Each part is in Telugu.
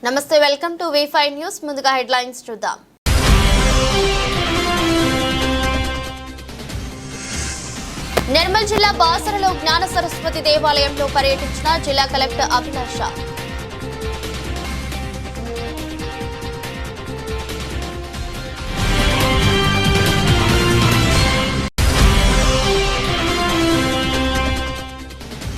నమస్తే, వెల్కమ్ టు V5 న్యూస్. ముందుగా హెడ్లైన్స్ చూద్దాం. నిర్మల్ జిల్లా బాసరలో జ్ఞాన సరస్వతి దేవాలయంలో పర్యటించిన జిల్లా కలెక్టర్ అభిలాష.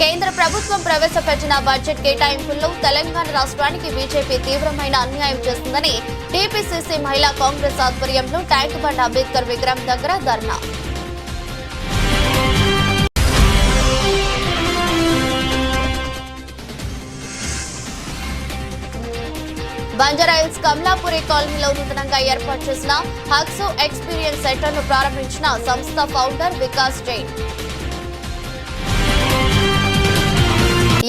కేంద్ర ప్రభుత్వం ప్రవేశపెట్టిన బడ్జెట్ కేటాయింపుల్లో తెలంగాణ రాష్ట్రానికి బీజేపీ తీవ్రమైన అన్యాయం చేస్తుందని టీపీసీసీ మహిళా కాంగ్రెస్ ఆధ్వర్యంలో ట్యాంక్ బండ్ అంబేద్కర్ విగ్రహం దగ్గర ధర్నా. బంజారాహిల్స్ కమలాపురి కాలనీలో నూతనంగా ఏర్పాటు చేసిన హక్సో ఎక్స్పీరియన్స్ సెంటర్ను ప్రారంభించిన సంస్థ ఫౌండర్ వికాస్ జైన్.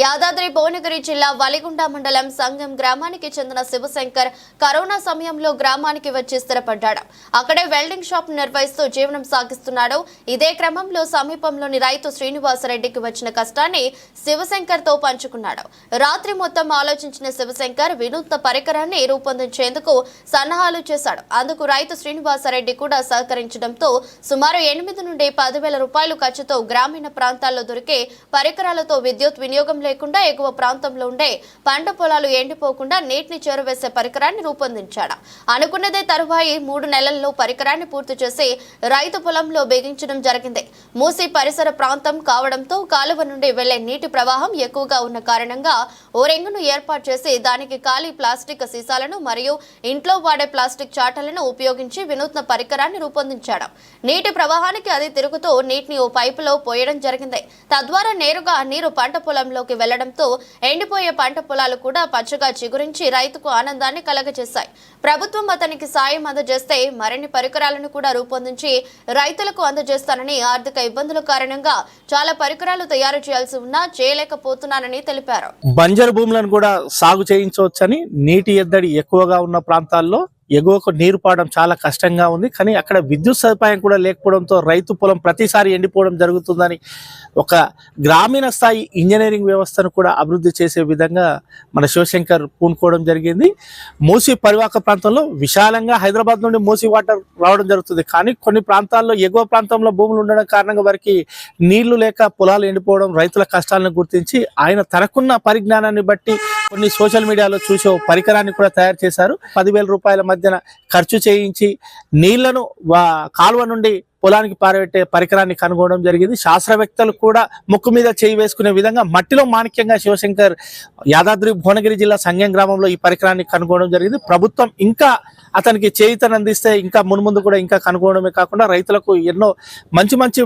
యాదాద్రి భువనగిరి జిల్లా వలిగుండ మండలం సంగం గ్రామానికి చెందిన శివశంకర్ కరోనా సమయంలో గ్రామానికి వచ్చి స్థిరపడ్డాడు. అక్కడే వెల్డింగ్ షాప్ నిర్వహిస్తూ జీవనం సాగిస్తున్నాడు. ఇదే క్రమంలో సమీపంలోని రైతు శ్రీనివాసరెడ్డికి వచ్చిన కష్టాన్ని శివశంకర్ తో పంచుకున్నాడు. రాత్రి మొత్తం ఆలోచించిన శివశంకర్ వినూత్న పరికరాన్ని రూపొందించేందుకు సన్నాహాలు చేశాడు. అందుకు రైతు శ్రీనివాసరెడ్డి కూడా సహకరించడంతో సుమారు 8 నుండి 10,000 రూపాయలు ఖర్చుతో గ్రామీణ ప్రాంతాల్లో దొరికే పరికరాలతో విద్యుత్ వినియోగం లేకుండా ఎగువ ప్రాంతంలో ఉండే పంట పొలాలు ఎండిపోకుండా నీటిని చేరవేసే పరికరాన్ని రూపొందించాడు. అనుకున్నదే తరువాయి 3 నెలల్లో పరికరాన్ని పూర్తి చేసి రైతు పొలంలో బిగించడం జరిగింది. మూసి పరిసర ప్రాంతం కావడంతో కాలువ నుండి వెళ్లే నీటి ప్రవాహం ఎక్కువగా ఉన్న కారణంగా ఓ రింగును ఏర్పాటు చేసి దానికి ఖాళీ ప్లాస్టిక్ సీసాలను మరియు ఇంట్లో వాడే ప్లాస్టిక్ చాటలను ఉపయోగించి వినూత్న పరికరాన్ని రూపొందించాడు. నీటి ప్రవాహానికి అది తిరుగుతూ నీటిని ఓ పైపులో పోయడం జరిగింది. తద్వారా నేరుగా నీరు పంట పొలంలోకి వెళ్లడంతో ఎండిపోయే పంట పొలాలు కూడా పచ్చగా చిగురించి రైతుకు ఆనందాన్ని కలగజేశాయి. ప్రభుత్వం అతనికి సాయం అందజేస్తే మరిన్ని పరికరాలను కూడా రూపొందించి రైతులకు అందజేస్తానని, ఆర్థిక ఇబ్బందుల కారణంగా చాలా పరికరాలు తయారు చేయాల్సి ఉన్నా చేయలేకపోతున్నానని తెలిపారు. బంజరు భూములను కూడా సాగు చేయించవచ్చని, నీటి ఎద్దడి ఎక్కువగా ఉన్న ప్రాంతాల్లో ఎగువకు నీరు పాడడం చాలా కష్టంగా ఉంది. కానీ అక్కడ విద్యుత్ సదుపాయం కూడా లేకపోవడంతో రైతు పొలం ప్రతిసారి ఎండిపోవడం జరుగుతుందని ఒక గ్రామీణ స్థాయి ఇంజనీరింగ్ వ్యవస్థను కూడా అభివృద్ధి చేసే విధంగా మన శివశంకర్ పూనుకోవడం జరిగింది. మూసి పరివాహక ప్రాంతంలో విశాలంగా హైదరాబాద్ నుండి మూసి వాటర్ రావడం జరుగుతుంది. కానీ కొన్ని ప్రాంతాల్లో ఎగువ ప్రాంతంలో భూములు ఉండడం కారణంగా వారికి నీళ్లు లేక పొలాలు ఎండిపోవడం, రైతుల కష్టాలను గుర్తించి ఆయన తనకున్న పరిజ్ఞానాన్ని బట్టి కొన్ని సోషల్ మీడియాలో చూసే పరికరాన్ని కూడా తయారు చేశారు. 10,000 రూపాయల మధ్యన ఖర్చు చేయించి నీళ్లను కాలువ నుండి పొలానికి పారబెట్టే పరికరాన్ని కనుగొనడం జరిగింది. శాస్త్రవేత్తలు కూడా ముక్కు మీద చేయి వేసుకునే విధంగా మట్టిలో మాణిక్యంగా శివశంకర్ యాదాద్రి భువనగిరి జిల్లా సంగం గ్రామంలో ఈ పరికరాన్ని కనుగొనడం జరిగింది. ప్రభుత్వం ఇంకా అతనికి చేయూతను అందిస్తే ఇంకా మున్ముందు కూడా ఇంకా కనుగొనడమే కాకుండా రైతులకు ఎన్నో మంచి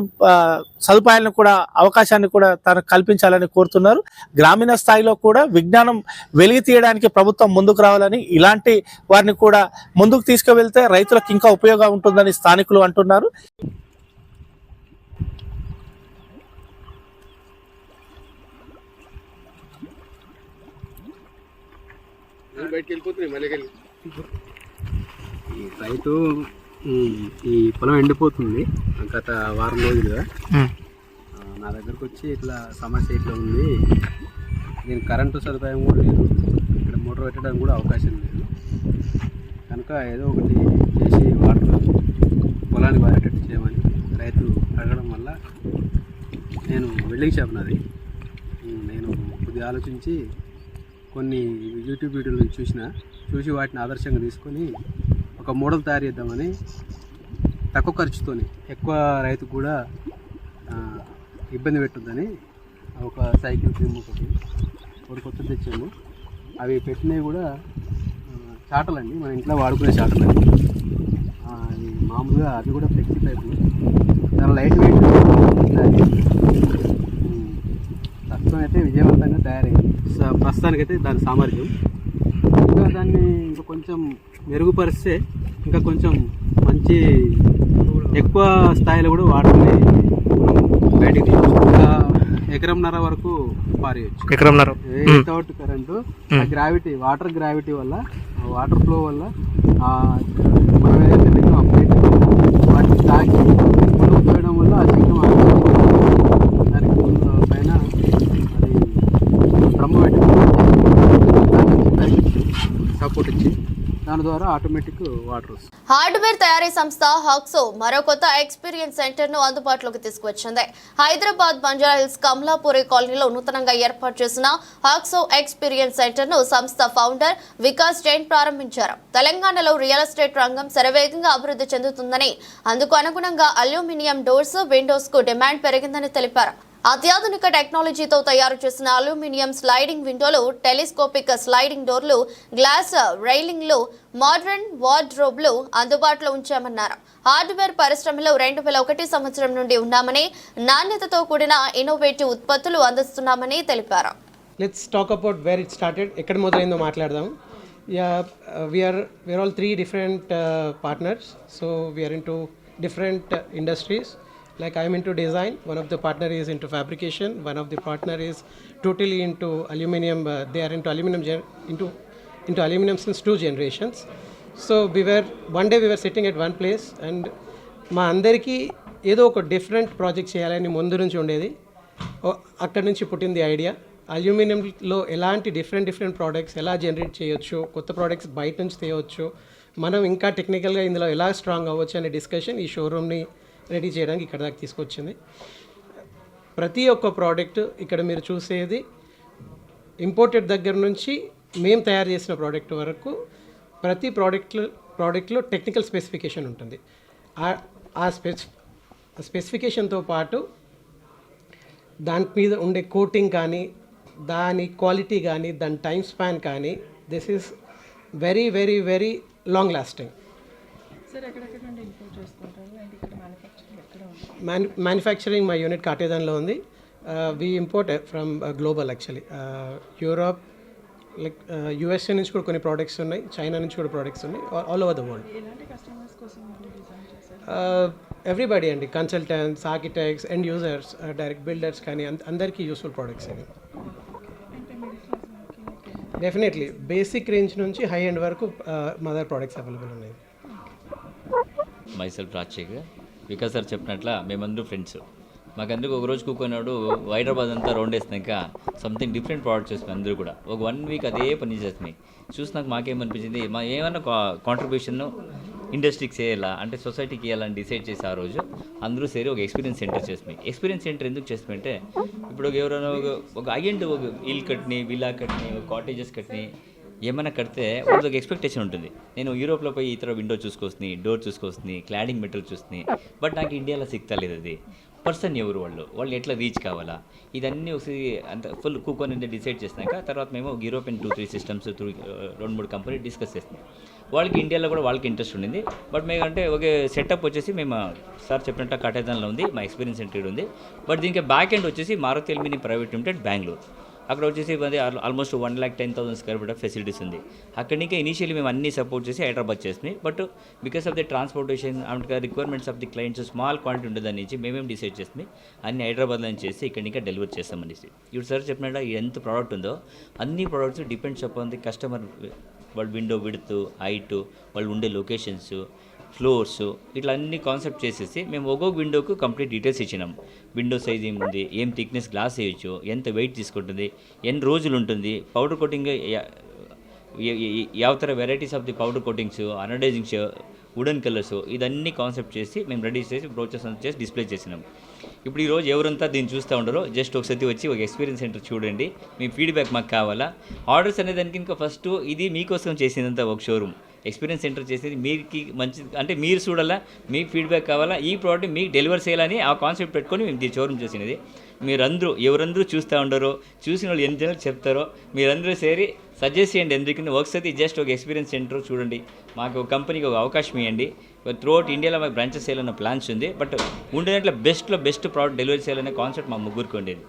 సదుపాయాలను కూడా, అవకాశాన్ని కూడా తనకు కల్పించాలని కోరుతున్నారు. గ్రామీణ స్థాయిలో కూడా విజ్ఞానం వెలిగి తీయడానికి ప్రభుత్వం ముందుకు రావాలని, ఇలాంటి వారిని కూడా ముందుకు తీసుకువెళ్తే రైతులకు ఇంకా ఉపయోగం ఉంటుందని స్థానికులు అంటున్నారు. ఈ రైతు ఈ పొలం ఎండిపోతుంది గత వారం రోజులుగా. నా దగ్గరకు వచ్చి ఇట్లా సమస్య ఇట్లా ఉంది, దీనికి కరెంటు సదుపాయం కూడా లేదు, ఇక్కడ మోటార్ పెట్టడానికి కూడా అవకాశం లేదు కనుక ఏదో ఒకటి చేసి వాటర్ పొలానికి వాడేటట్టు చేయమని రైతు అడగడం వల్ల నేను వెల్డింగ్ షాప్ నాది. నేను కొద్దిగా ఆలోచించి కొన్ని యూట్యూబ్ వీడియోలు చూసి వాటిని ఆదర్శంగా తీసుకొని ఒక మోడల్ తయారు చేద్దామని తక్కువ ఖర్చుతోని ఎక్కువ రైతు కూడా ఇబ్బంది పెట్టొద్దని ఒక సైకిల్ ఫ్రేమ్ ఒకటి కొత్తది తెచ్చాము. అవి పెట్టినవి కూడా చాటలండి, మన ఇంట్లో వాడుకునే చాటలండి. అది మామూలుగా అది కూడా ఫ్లెక్సీ టైప్, చాలా లైట్ వెయిట్, ప్రస్తుతం అయితే విజయవంతంగా తయారైంది. ప్రస్తుతానికైతే దాని సామర్థ్యం ఇంకా దాన్ని ఇంకా కొంచెం మెరుగుపరిస్తే ఇంకా కొంచెం మంచి ఎక్కువ స్థాయిలో కూడా వాటర్ని బయటికి ఇంకా 1.5 ఎకరం వరకు పారేయచ్చు. 1.5 ఎకరం without current gravity, water gravity వల్ల, వాటర్ ఫ్లో వల్ల మనం ఏదైతే చిన్న అప్డేట్ వాటిని తాకి మనం పోయడం వల్ల ఆ చిన్న దానికి పైన అది డ్రమ్ము పెట్టి నుంచి దాని ద్వారా ఆటోమేటిక్ వాటర్ వస్తుంది. హార్డ్వేర్ తయారీ సంస్థ హాక్సో మరో కొత్త ఎక్స్పీరియన్స్ సెంటర్ ను అందుబాటులోకి తీసుకువచ్చింది. హైదరాబాద్ బంజారాహిల్స్ కమలాపురి కాలనీలో నూతనంగా ఏర్పాటు చేసిన హాక్సో ఎక్స్పీరియన్స్ సెంటర్ ను సంస్థ ఫౌండర్ వికాస్ జైన్ ప్రారంభించారు. తెలంగాణలో రియల్ ఎస్టేట్ రంగం శరవేగంగా అభివృద్ధి చెందుతుందని, అందుకు అనుగుణంగా అల్యూమినియం డోర్స్, విండోస్ కు డిమాండ్ పెరిగిందని తెలిపారు. అత్యాధునిక టెక్నాలజీతో తయారు చేసిన అల్యూమినియం స్లైడింగ్ విండోలు, టెలిస్కోపిక్ స్లైడింగ్ డోర్లు, గ్లాస్ రైలింగ్లు, మోడర్న్ వార్డ్రోబ్లు అందుబాటులో ఉంచామన్నారు. హార్డ్వేర్ పరిశ్రమలో 2001 సంవత్సరం నుండి ఉన్నామని, నాణ్యతతో కూడిన ఇన్నోవేటివ్ ఉత్పత్తులు అందిస్తున్నామని తెలిపారు. Let's talk about where it started. ఎక్కడ మొదలైందో మాట్లాడదాం. We are all three different partners, so we are into different industries. Like I am into design, one of the partner is into fabrication, one of the partner is totally into aluminum. They are into aluminum into aluminum since 2 generations. So one day we were sitting at one place and మా అందరికీ ఏదో ఒక డిఫరెంట్ ప్రాజెక్ట్ చేయాలని ముందు నుంచి ఉండేది. అక్కడి నుంచి పుట్టింది ఐడియా. అల్యూమినియంలో ఎలాంటి డిఫరెంట్ ప్రోడక్ట్స్ ఎలా జనరేట్ చేయొచ్చు, కొత్త ప్రోడక్ట్స్ బయట నుంచి తేవచ్చు, మనం ఇంకా టెక్నికల్గా ఇందులో ఎలా స్ట్రాంగ్ అవ్వచ్చు అనే డిస్కషన్ ఈ షోరూమ్ని రెడీ చేయడానికి ఇక్కడ దాకా తీసుకొచ్చింది. ప్రతి ఒక్క ప్రోడక్ట్ ఇక్కడ మీరు చూసేది ఇంపోర్టెడ్ దగ్గర నుంచి మేము తయారు చేసిన ప్రోడక్ట్ వరకు ప్రతి ప్రోడక్ట్లో టెక్నికల్ స్పెసిఫికేషన్ ఉంటుంది. ఆ స్పెసిఫికేషన్తో పాటు దాని మీద ఉండే కోటింగ్ కానీ, దాని క్వాలిటీ కానీ, దాని టైం స్పాన్ కానీ, this is very very very long lasting. Manufacturing మా యూనిట్ కాటేదాన్లో ఉంది. We import from global actually. Europe, like USA నుంచి కూడా కొన్ని ప్రోడక్ట్స్ ఉన్నాయి, చైనా నుంచి కూడా ప్రోడక్ట్స్ ఉన్నాయి, all over the world. Everybody అండి, consultants, architects, end users, direct builders కానీ అందరికీ యూస్ఫుల్ ప్రోడక్ట్స్ ఇవి. డెఫినెట్లీ బేసిక్ రేంజ్ నుంచి హై ఎండ్ వరకు మదర్ ప్రోడక్ట్స్ అవైలబుల్ ఉన్నాయి. మైసెల్ఫ్ రాజశేఖర్. వికాస్ సార్ చెప్పినట్ల మేమందరూ ఫ్రెండ్స్. మాకందరికి ఒక రోజు కూర్చున్నాడు హైదరాబాద్ అంతా రౌండ్ వేసినాక సంథింగ్ డిఫరెంట్ ప్రోడక్ట్ చేస్తున్నాయి. అందరూ కూడా ఒక 1 వీక్ అదే పని చేస్తున్నాయి. చూసినాక మాకేమనిపించింది, మా ఏమన్నా కాంట్రిబ్యూషన్ ఇండస్ట్రీకి చేయాలా అంటే సొసైటీకి ఇవ్వాలని డిసైడ్ చేసి ఆ రోజు అందరూ సరే ఒక ఎక్స్పీరియన్స్ సెంటర్ చేస్తున్నాయి. ఎక్స్పీరియన్స్ సెంటర్ ఎందుకు చేస్తామంటే ఇప్పుడు ఎవరైనా ఒక అయ్యంటి ఒక ఇల్లు కట్టిని, విల్లా కట్టిని, కాటేజెస్ కట్టిని ఏమైనా కడితే వాళ్ళకి ఒక ఎక్స్పెక్టేషన్ ఉంటుంది. నేను యూరోప్లో పోయి ఇతర విండో చూసుకొస్తుంది, డోర్ చూసుకొస్తుంది, క్లాడింగ్ మెటీరియల్ చూస్తుంది, బట్ నాకు ఇండియాలో సిక్తలేదు. అది పర్సన్ ఎవరు, వాళ్ళు ఎట్లా రీచ్ కావాలా, ఇదన్నీ ఒకసారి అంత ఫుల్ కూకొని డిసైడ్ చేసినాక తర్వాత మేము యూరోపియన్ 2-3 సిస్టమ్స్ 2-3 కంపెనీ డిస్కస్ చేస్తున్నాం. వాళ్ళకి ఇండియాలో కూడా వాళ్ళకి ఇంట్రెస్ట్ ఉండింది. బట్ మేము అంటే ఒక సెటప్ వచ్చేసి మేము సార్ చెప్పినట్టు కాటేదాన్లో ఉంది, మా ఎక్స్పీరియన్స్ సెంటర్ ఉంది. బట్ దీనికి బ్యాక్ ఎండ్ వచ్చేసి Maruti aluminium private limited Bengaluru. అక్కడ వచ్చేసి almost 1,10,000 square feet of facilities ఉంది. అక్కడి నుంచి ఇనీషియల్లీ మేము అన్ని సపోర్ట్ చేసి హైదరాబాద్ చేస్తున్నాయి. But because of the transportation and requirements of the clients small quantity ఉండేదాని నుంచి మేమేం డిసైడ్ చేస్తుంది అన్ని హైదరాబాద్లో చేసి ఇక్కడి నుంచి డెలివర్ చేస్తామనేసి. ఇప్పుడు సార్ చెప్పినట్టు ఎంత ప్రోడక్ట్ ఉందో అన్ని products depends upon the customer, వాళ్ళ విండో విడ్త్, హైట్, వాళ్ళు ఉండే లొకేషన్స్, ఫ్లోర్స్, ఇట్లా అన్ని కాన్సెప్ట్ చేసేసి మేము ఒక్కొక్క విండోకు కంప్లీట్ డీటెయిల్స్ ఇచ్చినాం. విండో సైజ్ ఏముంది, ఏం థిక్నెస్ గ్లాస్ వేయచ్చు, ఎంత వెయిట్ తీసుకుంటుంది, ఎన్ని రోజులు ఉంటుంది, పౌడర్ కోటింగ్ యావతర varieties of the powder coatings, anodisings, wooden colours, ఇదన్నీ కాన్సెప్ట్ చేసి మేము రెడీ చేసి బ్రోచర్స్ అంతా చేసి డిస్ప్లే చేసినాం. ఇప్పుడు ఈరోజు ఎవరంతా దీన్ని చూస్తూ ఉండరో జస్ట్ ఒకసారి వచ్చి ఒక ఎక్స్పీరియన్స్ సెంటర్ చూడండి, మీ ఫీడ్బ్యాక్ మాకు కావాలా. ఆర్డర్స్ అనేదానికి ఇంకా ఫస్ట్ ఇది మీకోసం చేసినంత ఒక షోరూమ్, ఎక్స్పీరియన్స్ సెంటర్ చేసేది మీకు మంచి అంటే మీరు చూడాలా, మీకు ఫీడ్బ్యాక్ కావాలా, ఈ ప్రోడక్ట్ మీకు డెలివర్ చేయాలని ఆ కాన్సెప్ట్ పెట్టుకొని మేము ఈ షోరూమ్ చేసినది. మీరందరూ ఎవరందరూ చూస్తూ ఉండరో, చూసిన వాళ్ళు ఎంత జనాలు చెప్తారో మీరందరూ సేరి సజెస్ట్ చేయండి. ఎందుకంటే ఒకసారి జస్ట్ ఒక ఎక్స్పీరియన్స్ సెంటర్ చూడండి, మాకు ఒక కంపెనీకి ఒక అవకాశం ఇవ్వండి. త్రూఅవుట్ ఇండియాలో మాకు బ్రాంచెస్ చేయాలన్న ప్లాన్స్ ఉంది. బట్ ఉండేదాంట్లో బెస్ట్ ప్రోడక్ట్ డెలివరీ చేయాలనే కాన్సెప్ట్ మా ముగ్గురికి ఉండేది.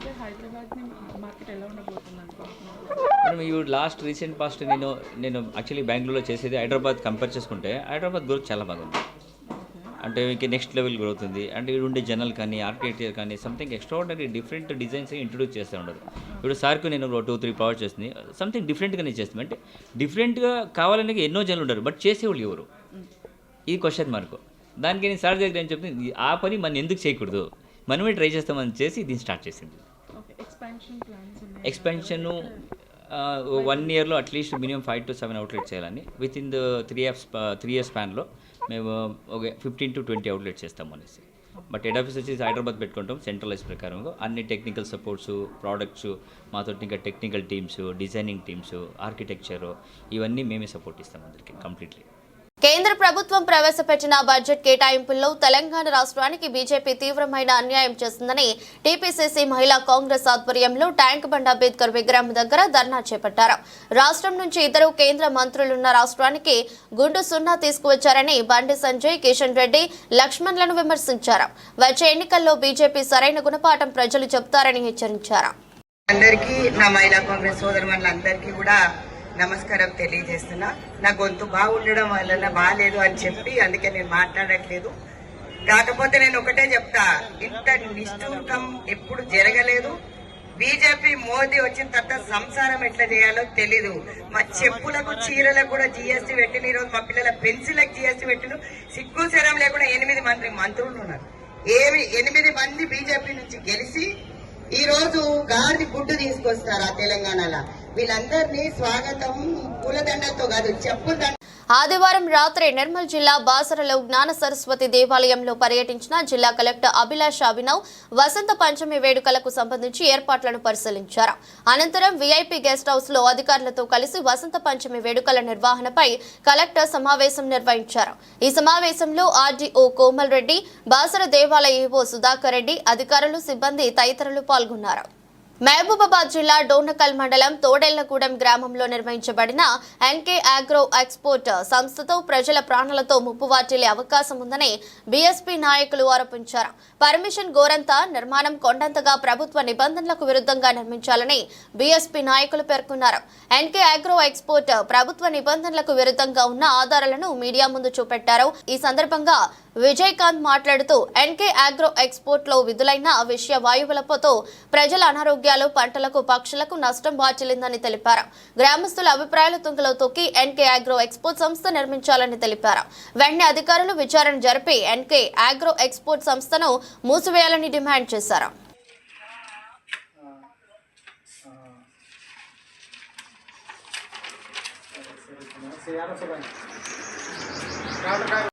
మేడం లాస్ట్ రీసెంట్ పాస్ట్ నేను యాక్చువల్లీ బెంగళూరులో చేసేది హైదరాబాద్ కంపేర్ చేసుకుంటే హైదరాబాద్ గ్రోత్ చాలా బాగుంది. అంటే మీకు నెక్స్ట్ లెవెల్ గ్రోత్ ఉంది. అంటే ఇక్కడ ఉండే జనరల్ కానీ ఆర్కిటెక్చర్ కానీ something extraordinary different designs introduce చేస్తూ ఉండదు. ఇప్పుడు సార్కు నేను 2-3 ప్రాజెక్ట్ చేస్తుంది, సంథింగ్ డిఫరెంట్గానే చేస్తాను. అంటే డిఫరెంట్గా కావాలని ఎన్నో జనాలు ఉంటారు, బట్ చేసేవాళ్ళు ఎవరు, ఇది క్వశ్చన్ మార్కు. దానికి నేను సార్ దగ్గర ఏం చెప్తుంది, ఆ పని మనం ఎందుకు చేయకూడదు, మనమే ట్రై చేస్తామని చేసి దీన్ని స్టార్ట్ చేసింది. ఎక్స్పాన్షను 1 ఇయర్లో అట్లీస్ట్ మినిమం 5 to 7 అవుట్లెట్స్ చేయాలని విత్ ఇన్ ద 3 years స్పాన్లో మేము ఒక 15 to 20 అవుట్లెట్స్ చేస్తాము అనేసి. బట్ హెడ్ ఆఫీస్ వచ్చేసి హైదరాబాద్ పెట్టుకుంటాం సెంట్రలైజ్ ప్రకారంగా. అన్ని టెక్నికల్ సపోర్ట్స్, ప్రోడక్ట్స్ మాతో ఇంకా technical teams, designing teams, architecture ఇవన్నీ మేమే సపోర్ట్ ఇస్తాం అందరికీ కంప్లీట్లీ. కేంద్ర ప్రభుత్వం ప్రవేశపెట్టిన బడ్జెట్ కేటాయింపుల్లో తెలంగాణ రాష్ట్రానికి బీజేపీ తీవ్రమైన అన్యాయం చేస్తుందని టీపీసీసీ మహిళా కాంగ్రెస్ ఆధ్వర్యంలో ట్యాంక్ బండ్ అంబేద్కర్ విగ్రహం దగ్గర ధర్నా చేపట్టారు. రాష్ట్రం నుంచి 2 కేంద్ర మంత్రులున్న రాష్ట్రానికి గుండు సున్నా తీసుకువచ్చారని బండి సంజయ్, కిషన్ రెడ్డి, లక్ష్మణ్లను విమర్శించారు. వచ్చే ఎన్నికల్లో బీజేపీ సరైన గుణపాఠం ప్రజలు చెబుతారని హెచ్చరించారు. అందరికీ నా మహిళా కాంగ్రెస్ సోదరులందరికీ కూడా నమస్కారం తెలియజేస్తున్నా. నా గొంతు బాగుండడం వల్ల బాగాలేదు అని చెప్పి అందుకే నేను మాట్లాడట్లేదు. కాకపోతే నేను ఒకటే చెప్తా, ఇంత నిష్ఠూరం ఎప్పుడు జరగలేదు. బీజేపీ మోదీ వచ్చిన తర్వాత సంసారం ఎట్లా చేయాలో తెలీదు. మా చెప్పులకు, చీరలకు కూడా జీఎస్టీ పెట్టిన, ఈరోజు మా పిల్లల పెన్సిల్లకు జీఎస్టీ పెట్టిన, సిగ్గు శరం లేకుండా 8 మంది మంత్రులు ఉన్నారు. 8 మంది బీజేపీ నుంచి గెలిచి ఈ రోజు గాడిది గుడ్డు తీసుకొస్తారు ఆ తెలంగాణలో. వీళ్ళందరినీ స్వాగతం పూలదండతో కాదు, చెప్పుల ఆదివారం రాత్రి నిర్మల్ జిల్లా బాసరలో జ్ఞాన సరస్వతి దేవాలయంలో పర్యటించిన జిల్లా కలెక్టర్ అభిలాష్ అభినవ్ వసంత పంచమి వేడుకలకు సంబంధించి ఏర్పాట్లను పరిశీలించారు. అనంతరం వీఐపీ గెస్ట్ హౌస్ లో అధికారులతో కలిసి వసంత పంచమి వేడుకల నిర్వహణపై కలెక్టర్ సమావేశం నిర్వహించారు. ఈ సమావేశంలో ఆర్డీఓ కోమల్ రెడ్డి, బాసర దేవాలయ ఈవో సుధాకర్ రెడ్డి, అధికారులు, సిబ్బంది తదితరులు పాల్గొన్నారు. మహబూబాబాద్ జిల్లా డోర్నకల్ మండలం తోడెళ్లగూడెం గ్రామంలో నిర్వహించబడిన ఎన్కే అగ్రో ఎక్స్పోర్ట్ సంస్థతో ప్రజల ప్రాణాలతో ముప్పు వాటిల్లే అవకాశం ఉందని బీఎస్పీ నాయకులు ఆరోపించారు. పర్మిషన్ గోరంత, నిర్మాణం కొండంతగా ప్రభుత్వ నిబంధనలకు విరుద్ధంగా నిర్మించాలని బీఎస్పీ నాయకులు పేర్కొన్నారు. ఎన్కే అగ్రో ఎక్స్పోర్ట్ ప్రభుత్వ నిబంధనలకు విరుద్ధంగా ఉన్న ఆధారాలను మీడియా ముందు చూపెట్టారు. ఈ సందర్భంగా విజయకాంత్ మాట్లాడుతూ ఎన్కే అగ్రో ఎక్స్పోర్ట్ లో విధులైన విషయ వాయువులతో ప్రజల అనారోగ్యాలు, పంటలకు, పక్షులకు నష్టం వాటిల్లిందని తెలిపారు. గ్రామస్తుల అభిప్రాయాలు తుంగలో తొక్కి ఎన్కే అగ్రో ఎక్స్పోర్ట్ సంస్థ నిర్మించాలని తెలిపారు. వెంటనే అధికారులు విచారణ జరిపి ఎన్కే అగ్రో ఎక్స్పోర్ట్ సంస్థను మూసివేయాలని డిమాండ్ చేశారు.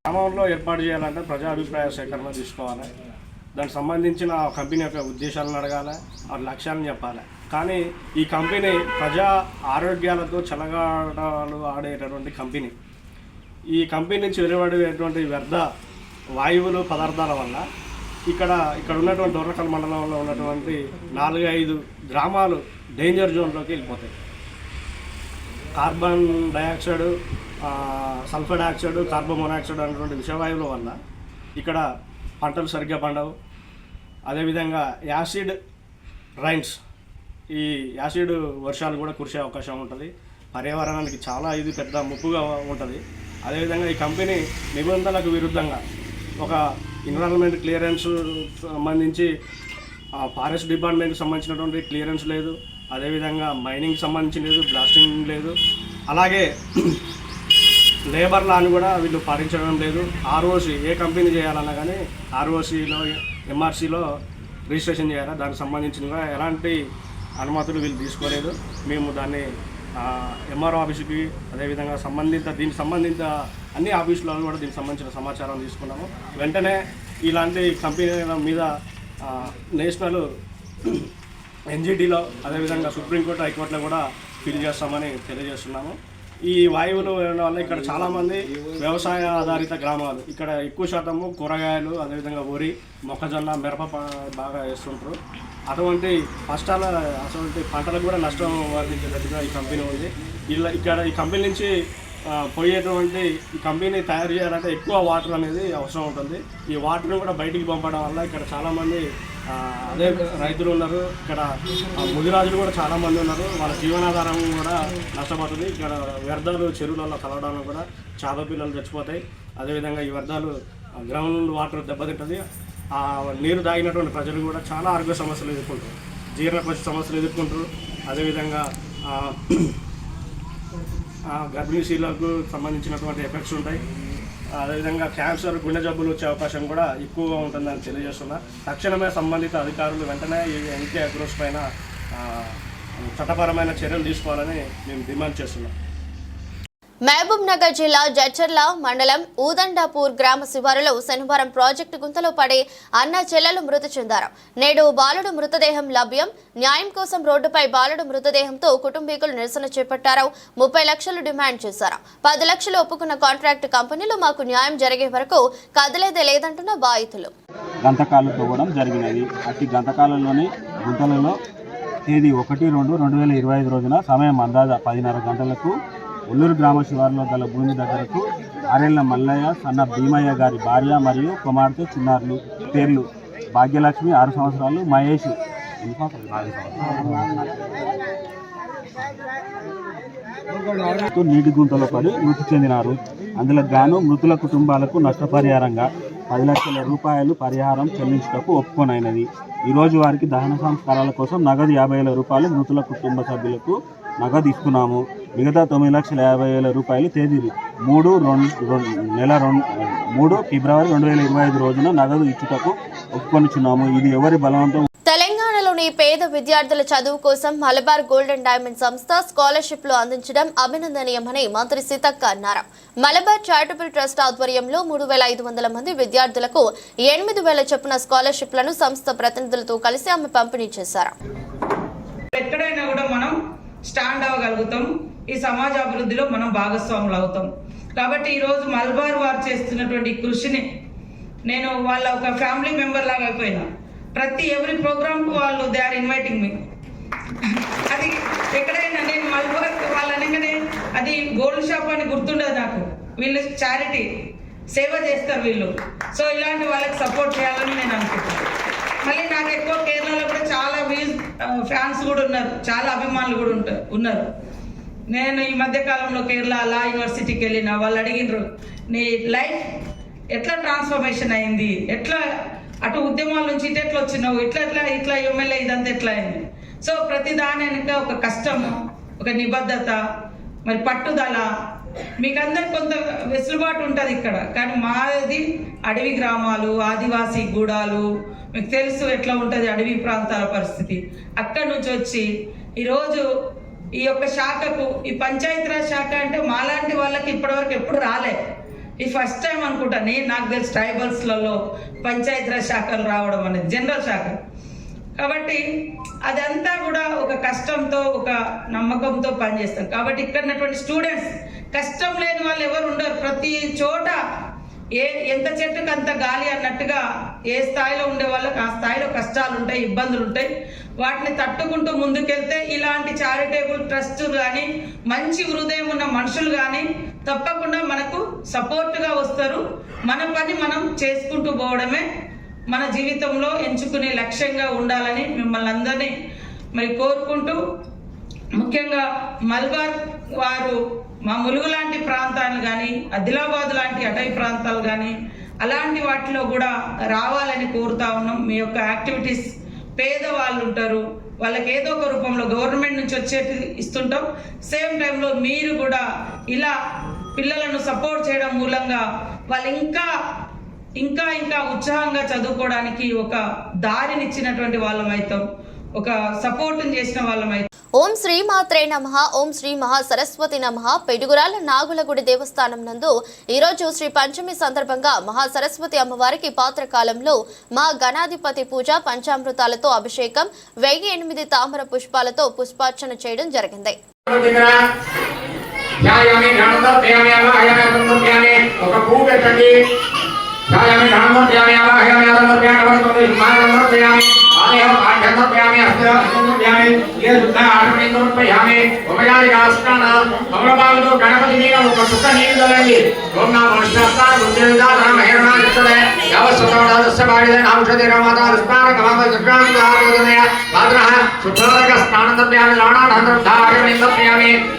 గ్రామంలో ఏర్పాటు చేయాలంటే ప్రజా అభిప్రాయ సేకరణ తీసుకోవాలి. దానికి సంబంధించిన కంపెనీ యొక్క ఉద్దేశాలను అడగాలి, ఆ లక్ష్యాలను చెప్పాలి. కానీ ఈ కంపెనీ ప్రజా ఆరోగ్యాలతో చెలగాటలు ఆడేటటువంటి కంపెనీ. ఈ కంపెనీ నుంచి వెలువడేటువంటి వ్యర్థ వాయువులు, పదార్థాల వల్ల ఇక్కడ ఉన్నటువంటి డోర్నకల్ మండలంలో ఉన్నటువంటి 4-5 గ్రామాలు డేంజర్ జోన్లోకి వెళ్ళిపోతాయి. Carbon dioxide, sulphur dioxide, carbon monoxide అనేటువంటి విషవాయువుల వల్ల ఇక్కడ పంటలు సరిగ్గా పండవు. అదేవిధంగా యాసిడ్ రైన్స్, ఈ యాసిడ్ వర్షాలు కూడా కురిసే అవకాశం ఉంటుంది. పర్యావరణానికి చాలా ఇది పెద్ద ముప్పుగా ఉంటుంది. అదేవిధంగా ఈ కంపెనీ నిబంధనలకు విరుద్ధంగా ఒక ఎన్విరాన్మెంట్ క్లియరెన్స్ సంబంధించి ఫారెస్ట్ డిపార్ట్మెంట్కి సంబంధించినటువంటి క్లియరెన్స్ లేదు. అదేవిధంగా మైనింగ్ సంబంధించి లేదు, బ్లాస్టింగ్ లేదు. అలాగే లేబర్ లాని కూడా వీళ్ళు పాటించడం లేదు. ఆర్ఓసి ఏ కంపెనీ చేయాలన్నా కానీ ఆర్ఓసిలో, ఎంఆర్సీలో రిజిస్ట్రేషన్ చేయాలి. దానికి సంబంధించిన ఎలాంటి అనుమతులు వీళ్ళు తీసుకోలేదు. మేము దాన్ని ఎంఆర్ఓ ఆఫీసుకి, అదేవిధంగా దీనికి సంబంధిత అన్ని ఆఫీసులలో కూడా దీనికి సంబంధించిన సమాచారం తీసుకున్నాము. వెంటనే ఇలాంటి కంపెనీల మీద నేషనల్ ఎన్జిటీలో, అదేవిధంగా సుప్రీంకోర్టు, హైకోర్టులో కూడా ఫిల్ చేస్తామని తెలియజేస్తున్నాము. ఈ వాయువులు ఉండడం వల్ల ఇక్కడ చాలామంది వ్యవసాయ ఆధారిత గ్రామాలు, ఇక్కడ ఎక్కువ శాతము కూరగాయలు, అదేవిధంగా వరి, మొక్కజొన్న, మిరప బాగా వేస్తుంటారు. అటువంటి పంటలకు కూడా నష్టం వాటించేటట్టుగా ఈ కంపెనీ ఉంది. ఇక్కడ ఈ కంపెనీ నుంచి పోయేటువంటి ఈ కంపెనీ తయారు చేయాలంటే ఎక్కువ వాటర్ అనేది అవసరం ఉంటుంది. ఈ వాటర్ని కూడా బయటికి పంపడం వల్ల ఇక్కడ చాలామంది అదే రైతులు ఉన్నారు, ఇక్కడ ముదిరాజులు కూడా చాలామంది ఉన్నారు. వాళ్ళ జీవనాధారం కూడా నష్టపోతుంది. ఇక్కడ వ్యర్థాలు చెరువులలో కలవడంలో కూడా చేప పిల్లలు చచ్చిపోతాయి. అదేవిధంగా ఈ వ్యర్థాలు గ్రౌండ్ వాటర్ దెబ్బతింటుంది. ఆ నీరు తాగినటువంటి ప్రజలు కూడా చాలా ఆరోగ్య సమస్యలు ఎదుర్కొంటారు, జీర్ణకోశ సమస్యలు ఎదుర్కొంటారు. అదేవిధంగా గర్భిణీ స్త్రీలకు సంబంధించినటువంటి ఎఫెక్ట్స్ ఉంటాయి. అదేవిధంగా క్యాన్సర్, గుండె జబ్బులు వచ్చే అవకాశం కూడా ఎక్కువగా ఉంటుందని తెలియజేస్తున్నా. తక్షణమే సంబంధిత అధికారులు వెంటనే ఈ ఎన్కే అగ్రోస్ పైన చట్టపరమైన చర్యలు తీసుకోవాలని మేము డిమాండ్ చేస్తున్నాం. మహబూబ్ నగర్ జిల్లా జడ్చర్ల మండలం ఊదండాపూర్ గ్రామ శివారులో శనివారం ప్రాజెక్టు గుంతలో పడి అన్న చెల్లెలు మృతి చెందారు. నేడు బాలుడు మృతదేహం లభ్యం. న్యాయం కోసం రోడ్డుపై బాలుడు మృతదేహంతో కుటుంబీకులు నిరసన చేపట్టారు. 30 లక్షలు డిమాండ్ చేశారు. 10 లక్షలు ఒప్పుకున్న కాంట్రాక్ట్ కంపెనీలు మాకు న్యాయం జరిగే వరకు కదలేదే లేదంటున్న బాధితులు. గంతకాలు తవ్వడం జరిగినది. అట్టి గంతకాలంలోని గుంతలలో తేదీ 1-2-2025 రోజున సమయం అందాజ 10:30 గంటలకు ఒల్లూరు గ్రామ శివారులో గల భూమి దగ్గరకు ఆరేళ్ల మల్లయ్య సన్న భీమయ్య గారి భార్య మరియు కుమార్తె చిన్నారులు పేర్లు భాగ్యలక్ష్మి 6 సంవత్సరాలు, మహేష్ 4 సంవత్సరాలు నీటి గుంతలో పడి మృతి చెందినారు. అందులో గాను మృతుల కుటుంబాలకు నష్టపరిహారంగా 10 లక్షల రూపాయలు పరిహారం చెల్లించుటకు ఒప్పుకొనైనది. ఈరోజు వారికి దహన సంస్కారాల కోసం నగదు 50,000 రూపాయలు మృతుల కుటుంబ సభ్యులకు నగదు ఇస్తున్నాము. మిగతా 9,50,000 రూపాయలు తేదీలు 3 ఫిబ్రవరి 2025 రోజున నగదు ఇచ్చుటకు ఒప్పుకొనిచున్నాము. ఇది ఎవరి బలవంతం. తెలంగాణలోని పేద విద్యార్థుల చదువు కోసం మలబార్ గోల్డెన్ డైమండ్ సంస్థ స్కాలర్షిప్లు అందించడం అభినందనీయమని మంత్రి సీతక్క అన్నారు. మలబార్ చారిటబుల్ ట్రస్ట్ ఆధ్వర్యంలో 3,500 మంది విద్యార్థులకు 8,000 చొప్పున స్కాలర్షిప్లను సంస్థ ప్రతినిధులతో కలిసి ఆమె పంపిణీ చేశారు. ఎక్కడైనా కూడా మనం స్టాండ్ అవ్వగలుగుతాం. ఈ సమాజ అభివృద్ధిలో మనం భాగస్వాములు అవుతాం. కాబట్టి ఈరోజు మల్బార్ వారు చేస్తున్నటువంటి కృషిని నేను వాళ్ళ ఒక ఫ్యామిలీ మెంబర్ లాగా అయిపోయినా. ఎవ్రీ ప్రోగ్రామ్కు వాళ్ళు దే ఆర్ ఇన్వైటింగ్ మీ. అది ఎక్కడైనా నేను మల్బార్ వాళ్ళు అనగానే అది గోల్డ్ షాప్ అని గుర్తుండదు నాకు. వీళ్ళు చారిటీ సేవ చేస్తారు వీళ్ళు. సో ఇలాంటి వాళ్ళకి సపోర్ట్ చేయాలని నేను అనుకుంటున్నాను. మళ్ళీ నాకు ఎక్కువ కేరళలో కూడా చాలా ఫ్యాన్స్ కూడా ఉన్నారు, చాలా అభిమానులు కూడా ఉన్నారు. నేను ఈ మధ్య కాలంలో కేరళ లా యూనివర్సిటీకి వెళ్ళిన వాళ్ళు అడిగినారు, నీ లైఫ్ ఎట్లా ట్రాన్స్ఫర్మేషన్ అయింది, ఎట్లా అటు ఉద్యమాల నుంచి ఎట్లా వచ్చినావు, ఇట్లా ఎమ్మెల్యే ఇదంతా ఎట్లా అయింది. సో ప్రతి దాని వెనుక ఒక కష్టము, ఒక నిబద్ధత, మరి పట్టుదల. మీకు అందరికి కొంత వెసులుబాటు ఉంటుంది ఇక్కడ, కానీ మాది అడవి గ్రామాలు, ఆదివాసీ గూడాలు, మీకు తెలుసు ఎట్లా ఉంటుంది అడవి ప్రాంతాల పరిస్థితి. అక్కడి నుంచి వచ్చి ఈరోజు ఈ యొక్క శాఖకు, ఈ పంచాయతీరాజ్ శాఖ అంటే మాలాంటి వాళ్ళకి ఇప్పటివరకు ఎప్పుడు రాలే. ఈ ఫస్ట్ టైం అనుకుంటా నాకు తెలిసి ట్రైబల్స్లలో పంచాయతీరాజ్ శాఖలు రావడం అనేది, జనరల్ శాఖ. కాబట్టి అదంతా కూడా ఒక కష్టంతో, ఒక నమ్మకంతో పనిచేస్తారు. కాబట్టి ఇక్కడ ఉన్నటువంటి స్టూడెంట్స్, కష్టం లేని వాళ్ళు ఎవరు ఉండరు. ప్రతి చోట ఎంత చెట్టుకు అంత గాలి అన్నట్టుగా ఏ స్థాయిలో ఉండే వాళ్ళకి ఆ స్థాయిలో కష్టాలు ఉంటాయి, ఇబ్బందులు ఉంటాయి. వాటిని తట్టుకుంటూ ముందుకెళ్తే ఇలాంటి చారిటబుల్ ట్రస్ట్ కానీ, మంచి హృదయం ఉన్న మనుషులు కానీ తప్పకుండా మనకు సపోర్ట్గా వస్తారు. మన పని మనం చేసుకుంటూ పోవడమే మన జీవితంలో ఎంచుకునే లక్ష్యంగా ఉండాలని మిమ్మల్ని అందరినీ మరి కోరుకుంటూ, ముఖ్యంగా మల్బార్ వారు మా ములుగు లాంటి ప్రాంతాలు కానీ, ఆదిలాబాద్ లాంటి అటవీ ప్రాంతాలు కానీ అలాంటి వాటిలో కూడా రావాలని కోరుతా ఉన్నాం. మీ యొక్క యాక్టివిటీస్, పేదవాళ్ళు ఉంటారు, వాళ్ళకి ఏదో ఒక రూపంలో గవర్నమెంట్ నుంచి వచ్చేది ఇస్తుంటాం. సేమ్ టైంలో మీరు కూడా ఇలా పిల్లలను సపోర్ట్ చేయడం మూలంగా వాళ్ళు ఇంకా ఉత్సాహంగా చదువుకోవడానికి ఒక దారినిచ్చినటువంటి వాళ్ళం అవుతాం, ఒక సపోర్ట్ చేసిన వాళ్ళం అవుతాం. ఓం శ్రీ మాత్రే నమః. ఓం శ్రీ మహాసరస్వతి నమః. పెడుగురాల నాగులగుడి దేవస్థానం నందు ఈరోజు శ్రీ పంచమి సందర్భంగా మహాసరస్వతి అమ్మవారికి పాత్రకాలంలో మా గణాధిపతి పూజ, పంచామృతాలతో అభిషేకం, 1008 తామర పుష్పాలతో పుష్పార్చన చేయడం జరిగింది. గణపతి మీద ఒక చుక్క నీళ్ళు తోలండి.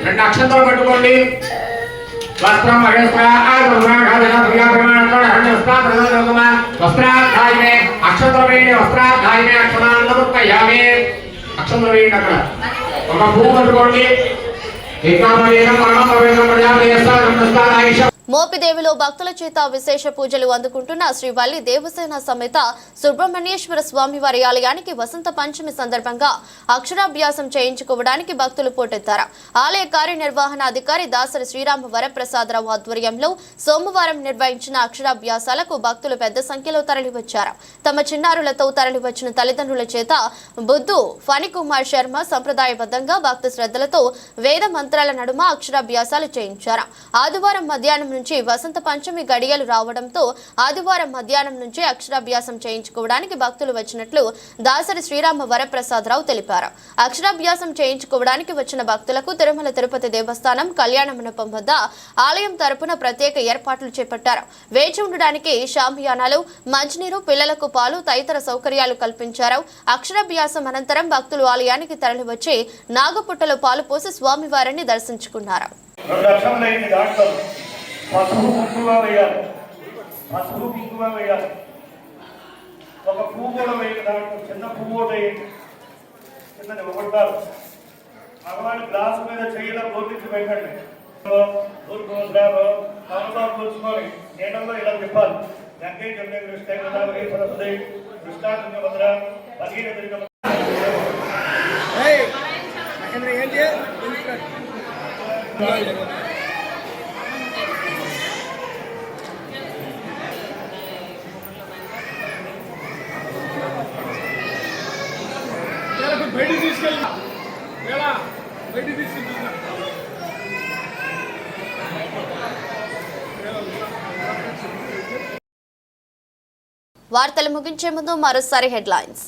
రెండు అక్షంతలు పట్టుకోండి. వస్త్రం వస్త్రాధ్యాయమే అక్షంతలు వేయండి. వస్త్రాధ్యాయమే అక్షరాన్ని అక్షంతలు వేయండి. అక్కడ ఒక పువ్వు పట్టుకోండి. మోపిదేవిలో భక్తుల చేత విశేష పూజలు అందుకుంటున్న శ్రీ వల్లి దేవసేన సమేత సుబ్రహ్మణ్యేశ్వర స్వామి వారి ఆలయానికి వసంత పంచమి సందర్భంగా అక్షరాభ్యాసం చేయించుకోవడానికి భక్తులు పోటెత్తారు. ఆలయ కార్యనిర్వహణాధికారి దాసరి శ్రీరామ వరప్రసాదరావు ఆధ్వర్యంలో సోమవారం నిర్వహించిన అక్షరాభ్యాసాలకు భక్తులు పెద్ద సంఖ్యలో తరలివచ్చారు. తమ చిన్నారులతో తరలివచ్చిన తల్లిదండ్రుల చేత బుద్ధు ఫణికుమార్ శర్మ సంప్రదాయబద్ధంగా భక్తి శ్రద్ధలతో వేద మంత్రాల నడుమ అక్షరాభ్యాసాలు చేయించారు. ఆదివారం మధ్యాహ్నం నుంచి వసంత పంచమి గడియలు రావడంతో ఆదివారం మధ్యాహ్నం నుంచి అక్షరాభ్యాసం చేయించుకోవడానికి భక్తులు వచ్చినట్లు దాసరి శ్రీరామ వరప్రసాదరావు తెలిపారు. అక్షరాభ్యాసం చేయించుకోవడానికి వచ్చిన భక్తులకు తిరుమల తిరుపతి దేవస్థానం కళ్యాణ మండపం వద్ద ఆలయం తరపున ప్రత్యేక ఏర్పాట్లు చేపట్టారు. వేచి ఉండడానికి షామియానాలు, మంచినీరు, పిల్లలకు పాలు తదితర సౌకర్యాలు కల్పించారు. అక్షరాభ్యాసం అనంతరం భక్తులు ఆలయానికి తరలివచ్చి నాగపుట్టలో పాలు పోసి స్వామివారిని దర్శించుకున్నారు. పసుపు కుంకుమ వేయాలి, పసుపు కుంకుమ వేయాలి. ఒక పువ్వు కూడా వేయాలి, దాంట్లో చిన్న పువ్వు కూడా వేయండి, చిన్నది ఒకటారు. భగవాన్ గ్లాసు మీద చేయడం గోపించి పెట్టండి. కూర్చుకొని నీళ్ళలో ఇలా తిప్పాలి. వెంకయ్య చెప్పిన కృష్ణాభద్ర భగీరథ వార్తలు ముగించే ముందు మరోసారి హెడ్లైన్స్.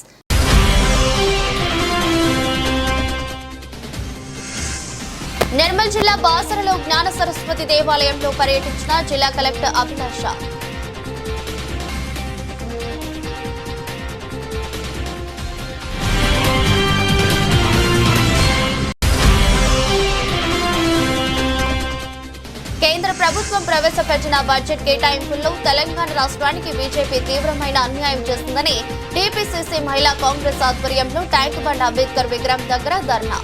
నిర్మల్ జిల్లా బాసరలో జ్ఞాన సరస్వతి దేవాలయంలో పర్యటించిన జిల్లా కలెక్టర్ అభిలాష. కేంద్ర ప్రభుత్వం ప్రవేశపెట్టిన బడ్జెట్ కేటాయింపుల్లో తెలంగాణ రాష్ట్రానికి బీజేపీ తీవ్రమైన అన్యాయం చేస్తుందని టీపీసీసీ మహిళా కాంగ్రెస్ ఆధ్వర్యంలో ట్యాంక్ బండ్ అంబేద్కర్ విగ్రహం దగ్గర ధర్నా.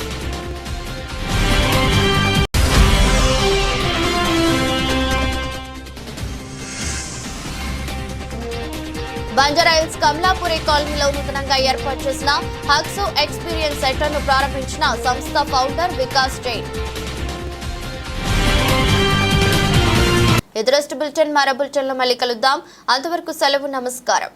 బంజారాహిల్స్ కమలాపురి కాలనీలో నూతనంగా ఏర్పాటు చేసిన హక్సు ఎక్స్పీరియన్స్ సెంటర్ ను ప్రారంభించిన సంస్థ ఫౌండర్ వికాస్ జైన్. ఎదురస్ట్ బులెటిన్ మరో బులెటిన్లో మళ్ళీ కలుద్దాం. అంతవరకు సెలవు, నమస్కారం.